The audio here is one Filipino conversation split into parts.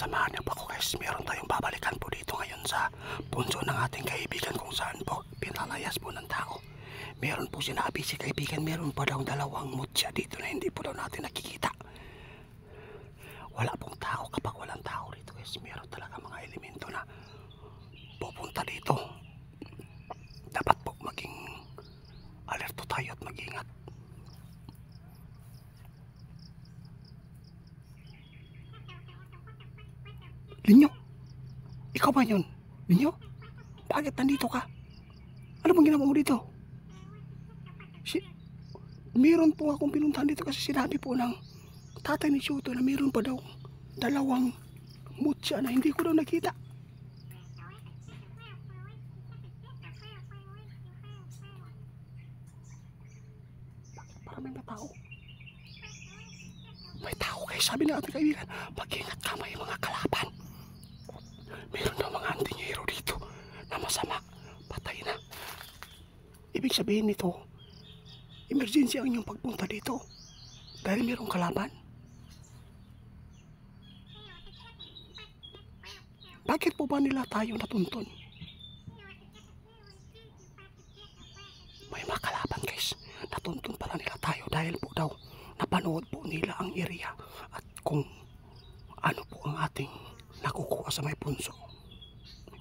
Samahan niyo po ako guys, meron tayong babalikan po dito ngayon sa punso ng ating kaibigan kung saan po pinalayas po ng tao. Meron po sinabi si kaibigan, meron pa daw dalawang mutya dito na hindi po daw natin nakikita. Wala pong tao. Kapag walang tao dito guys, meron talaga mga elemento na pupunta dito. Dapat po maging alerto tayo at mag-ingat. Linyo, ikaw ba yun? Linyo, bakit nandito ka? Ano bang ginawa mo dito? Meron po akong pinuntahan dito kasi sinabi po ng tatay ni Shuto na meron pa daw dalawang mutya na hindi ko daw nakita. Bakit parang may tao? May tao guys, sabi ng ating kaibigan, mag-ingat ka, may mga kalaban. Meron daw mga antingero dito na masama, patay na. Ibig sabihin nito, emergency ang inyong pagpunta dito dahil mayroong kalaban. Bakit po ba nila tayo natuntun? May mga kalaban guys, natuntun pala nila tayo dahil po daw napanood po nila ang area at kung ano po ang ating nakukuha sa may punso.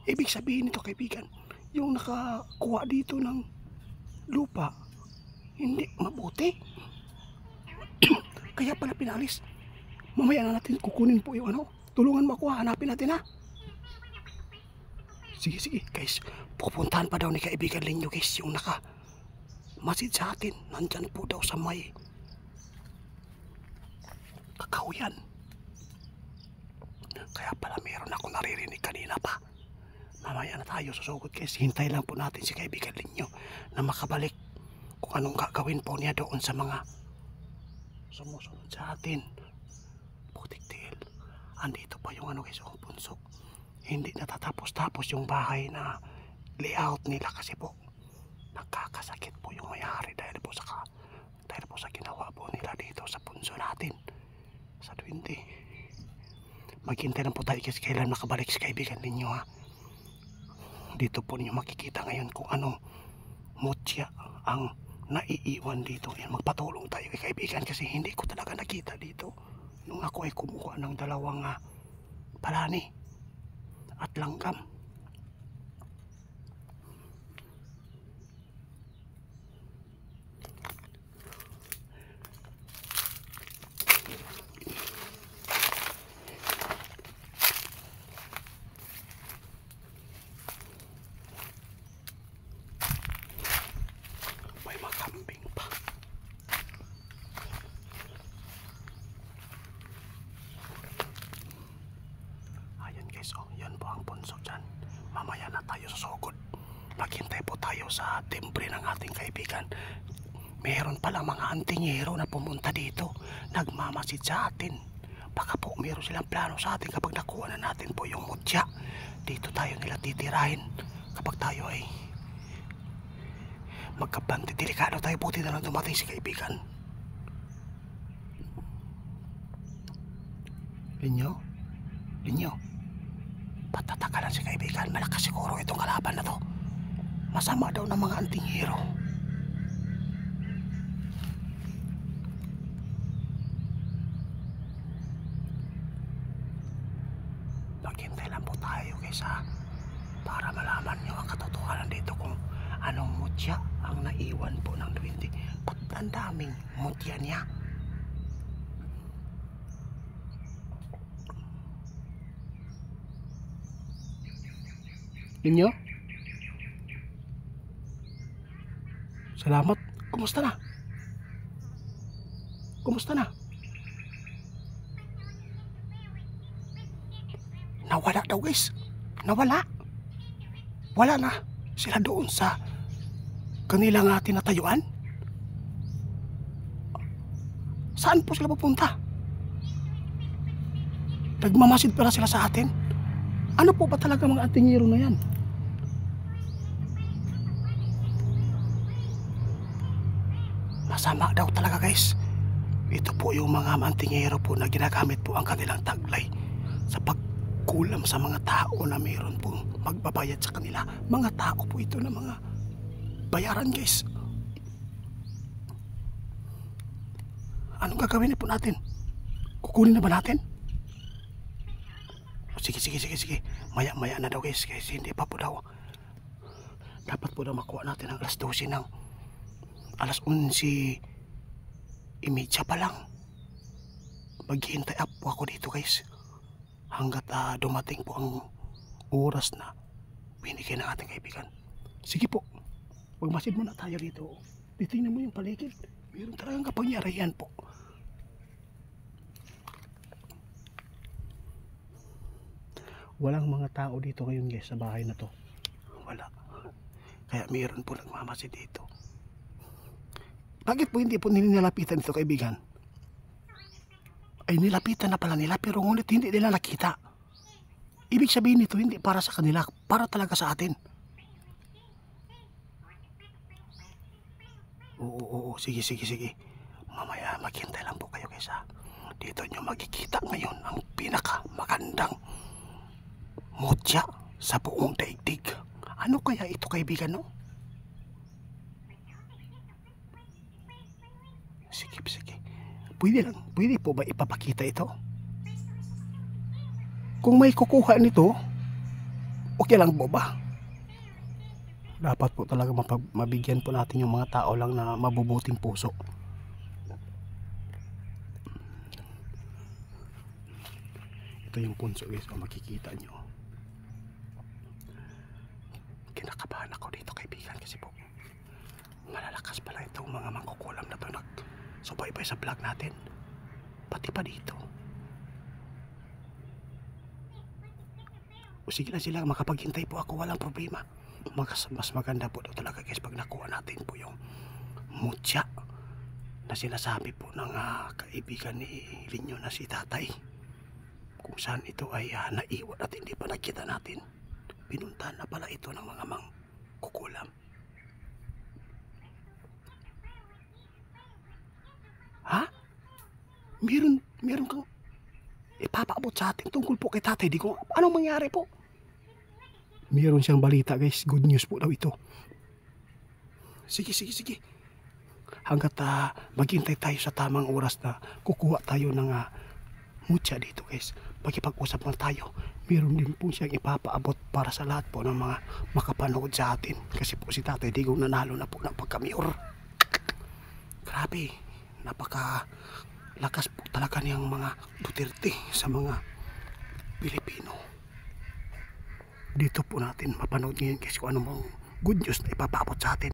Ibig sabihin nito kaibigan, yung nakakuha dito ng lupa hindi mabuti. Kaya pala pinalis. Mamaya na natin kukunin po yung ano. Tulungan mo ako, hanapin natin ha. Sige guys, pupuntahan pa daw ni kaibigan Linyo guys yung masid sa atin. Nandyan po daw sa may kakahuyan. Kaya pala meron ako naririnig kanina pa. Mamaya na tayo susugod guys. Hintay lang po natin si kaibigan Linyo na makabalik kung anong gagawin po niya doon sa mga sumusunod sa atin. Putik til. Andito pa yung ano guys, punso. Hindi natatapos-tapos yung bahay na layout nila kasi po nagkakasakit po yung may-ari dahil po sa ginawa po nila dito sa punso natin sa 20. Maghintay lang po tayo kasi kailan makabalik si kaibigan ninyo ha. Dito po ninyo makikita ngayon kung ano mutya ang naiiwan dito. Yan, magpatulong tayo kay kaibigan kasi hindi ko talaga nakita dito nung ako ay kumuha ng dalawang palani at langgam. May makambing pa. Ayan guys, oh, yan po ang punso dyan. Mamaya na tayo susugod. Maghintay po tayo sa timbre ng ating kaibigan. Meron palang mga antingero na pumunta dito. Nagmamasid sa atin. Baka po meron silang plano sa atin kapag nakuha na natin po yung mutya. Dito tayo nila titirahin. Kapag tayo ay magkabante, delikado tayo. Buti na lang dumating si kaibigan. Linyo, patatakalan si kaibigan. Malakas siguro itong kalaban na to. Masama daw ng mga antingero. Maghintay lang po tayo guys ha, para malaman nyo ang katotohanan dito kung anong mutya ang naiwan po ng 20. Ba't ang daming mutya niya? Linyo? Salamat. Kumusta na? Kumusta na? Nawala daw guys. Nawala. Wala na. Sila doon sa kanilang tinatayuan. Saan po sila pupunta? Nagmamasid pala sila sa atin. Ano po ba talaga mga antingero na yan? Masama daw talaga guys. Ito po yung mga antingero po na ginagamit po ang kanilang taglay sa mangkukulam sa mga tao na mayroon pong magbabayad sa kanila. Mga tao po ito na mga bayaran, guys. Anong gagawin po natin? Kukunin na ba natin? Sige. Maya na daw, guys. Kasi hindi pa po daw. Dapat po daw makuha natin ang alas 12 ng alas 11:30 pa lang. Maghihintay up po ako dito, guys. Hanggat dumating po ang oras na binigay ng ating kaibigan. Sige po. Magmasid muna tayo dito. Titingnan mo yung paligid. Meron talagang kapangyarihan po. Walang mga tao dito ngayon, guys, sa bahay na to. Wala. Kaya mayroon po nagmamasid dito. Bakit po hindi po nilalapitan ito, kaibigan? Ay, nilapitan na pala nila, pero ngunit hindi nila nakita. Ibig sabihin nito, hindi para sa kanila, para talaga sa atin. Oo, sige. Mamaya maghintay lang po kayo, guys, ha. Dito nyo makikita ngayon ang pinaka magandang mutya sa buong daigdig. Ano kaya ito, kaibigan, no? Sige. Pwede po ba ipapakita ito? Kung may kukuha nito, okay lang po ba? Dapat po talaga mabigyan po natin yung mga tao lang na mabubuting puso. Ito yung punso, guys, o makikita nyo. Kinakabahan ako dito, kaibigan, kasi po malalakas pala itong mga mangkukulam na to nagsubaybay sa vlog natin, pati pa dito. O sige na sila, makapaghintay po ako, walang problema. Mas maganda po daw talaga, guys, pag nakuha natin po yung mutya na sinasabi po ng kaibigan ni Linyo na si Tatay, kung saan ito ay naiwan at hindi pa nakita natin. Pinuntahan na pala ito ng mga mangkukulam. Ha? Meron kang ipapaabot sa atin tungkol po kay Tatay Digong. Anong mangyari po? Meron siyang balita, guys. Good news po daw ito. Sige. Hanggat maghintay tayo sa tamang oras na kukuha tayo ng mutya dito, guys. Magkipag-usap lang tayo. Meron din po siyang ipapaabot para sa lahat po ng mga makapanood sa atin. Kasi po si Tatay Digong nanalo na po ng pagkamiyor. Grabe. Napakalakas po talaga niyang mga Duterte sa mga Pilipino. Dito po natin mapanood ngayon, guys, kung ano mong good news na ipapaabot sa atin.